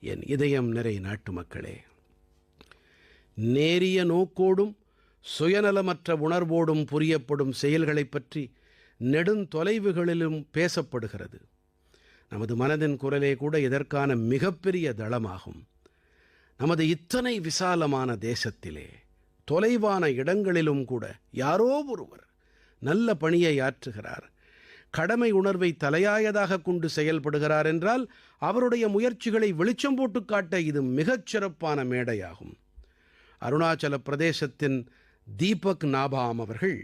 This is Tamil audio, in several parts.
என் இதயம் நிறை நாட்டுமக்களே, நேரிய நோக்கோடும் சுயநலமற்ற உணர்வோடும் புரியப்படும் செயல்களைப் பற்றி நெடுந்தொலைவுகளிலும் பேசப்படுகிறது. நமது மனதின் குரலே கூட இதற்கான மிகப்பெரிய தளமாகும். நமது இத்தனை விசாலமான தேசத்திலே தொலைவான இடங்களிலும் கூட யாரோ ஒருவர் நல்ல பணியை ஆற்றுகிறார், கடமை உணர்வை தலையாயதாக கொண்டு செயல்படுகிறார் என்றால் அவருடைய முயற்சிகளை வெளிச்சம் போட்டுக் காட்ட இது மிகச் சிறப்பான மேடையாகும். அருணாச்சல பிரதேசத்தின் தீபக் நாபாம் அவர்கள்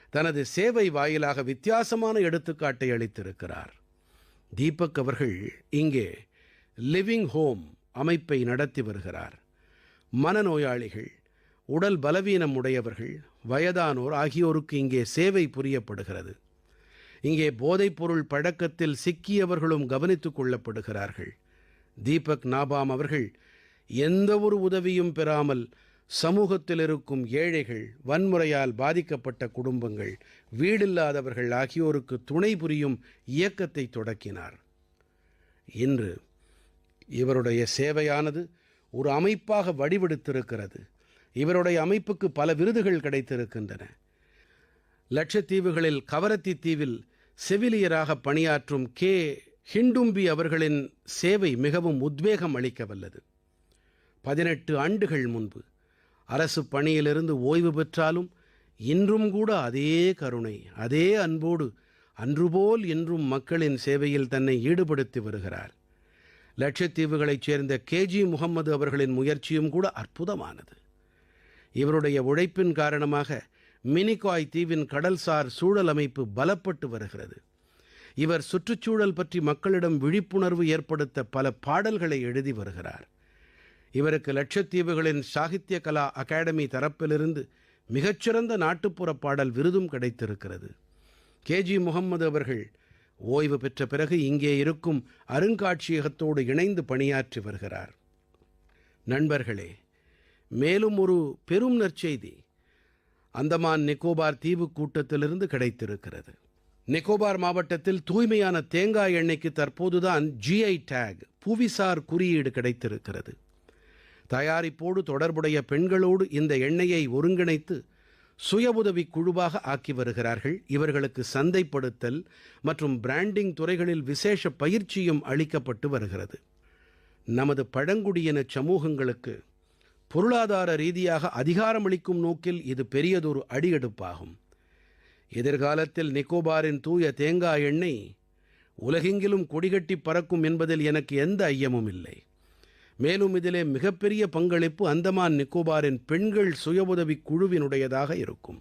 தனது சேவை வாயிலாக வித்தியாசமான எடுத்துக்காட்டை அளித்திருக்கிறார். தீபக் அவர்கள் இங்கே லிவிங் ஹோம் அமைப்பை நடத்தி வருகிறார். மனநோயாளிகள், உடல் பலவீனம் உடையவர்கள், வயதானோர் ஆகியோருக்கு இங்கே சேவை புரியப்படுகிறது. இங்கே போதைப்பொருள் பழக்கத்தில் சிக்கியவர்களும் கவனித்துக் கொள்ளப்படுகிறார்கள். தீபக் நாபாம் அவர்கள் எந்த ஒரு உதவியும் பெறாமல் சமூகத்தில் இருக்கும் ஏழைகள், வன்முறையால் பாதிக்கப்பட்ட குடும்பங்கள், வீடில்லாதவர்கள் ஆகியோருக்கு துணை புரியும் இயக்கத்தை தொடக்கினார். இன்று இவருடைய சேவையானது ஒரு அமைப்பாக வடிவெடுத்திருக்கிறது. இவருடைய அமைப்புக்கு பல விருதுகள் கிடைத்திருக்கின்றன. லட்சத்தீவுகளில் கவரத்தி தீவில் செவிலியராக பணியாற்றும் ஹிண்டும்பி அவர்களின் சேவை மிகவும் உத்வேகம் அளிக்க வல்லது. 18 ஆண்டுகள் முன்பு அரசு பணியிலிருந்து ஓய்வு பெற்றாலும் இன்றும் கூட அதே கருணை, அதே அன்போடு அன்றுபோல் இன்றும் மக்களின் சேவையில் தன்னை ஈடுபடுத்தி வருகிறார். லட்சத்தீவுகளைச் சேர்ந்த கேஜி முகம்மது அவர்களின் முயற்சியும் கூட அற்புதமானது. இவருடைய உழைப்பின் காரணமாக மினிகாய் தீவின் கடல்சார் சூழல் அமைப்பு பலப்பட்டு வருகிறது. இவர் சுற்றுச்சூழல் பற்றி மக்களிடம் விழிப்புணர்வு ஏற்படுத்த பல பாடல்களை எழுதி வருகிறார். இவருக்கு லட்சத்தீவுகளின் சாகித்ய கலா அகாடமி தரப்பிலிருந்து மிகச்சிறந்த நாட்டுப்புற பாடல் விருதும் கிடைத்திருக்கிறது. கேஜி முகம்மது அவர்கள் ஓய்வு பெற்ற பிறகு இங்கே இருக்கும் அருங்காட்சியகத்தோடு இணைந்து பணியாற்றி வருகிறார். நண்பர்களே, மேலும் ஒரு பெரும் நற்செய்தி அந்தமான் நிக்கோபார் தீவுக் கூட்டத்திலிருந்து கிடைத்திருக்கிறது. நிக்கோபார் மாவட்டத்தில் தூய்மையான தேங்காய் எண்ணெய்க்கு தற்போதுதான் GI டேக், புவிசார் குறியீடு கிடைத்திருக்கிறது. தயாரிப்போடு தொடர்புடைய பெண்களோடு இந்த எண்ணெயை ஒருங்கிணைத்து சுய உதவிக் குழுவாக ஆக்கி வருகிறார்கள். இவர்களுக்கு சந்தைப்படுத்தல் மற்றும் பிராண்டிங் துறைகளில் விசேஷ பயிற்சியும் அளிக்கப்பட்டு வருகிறது. நமது பழங்குடியின சமூகங்களுக்கு பொருளாதார ரீதியாக அதிகாரமளிக்கும் நோக்கில் இது பெரியதொரு அடியெடுப்பாகும். எதிர்காலத்தில் நிக்கோபாரின் தூய தேங்காய் எண்ணெய் உலகெங்கிலும் கொடிகட்டி பறக்கும் என்பதில் எனக்கு எந்த ஐயமும் இல்லை. மேலும் இதிலே மிகப்பெரிய பங்களிப்பு அந்தமான் நிக்கோபாரின் பெண்கள் சுய உதவிக் குழுவினுடையதாக இருக்கும்.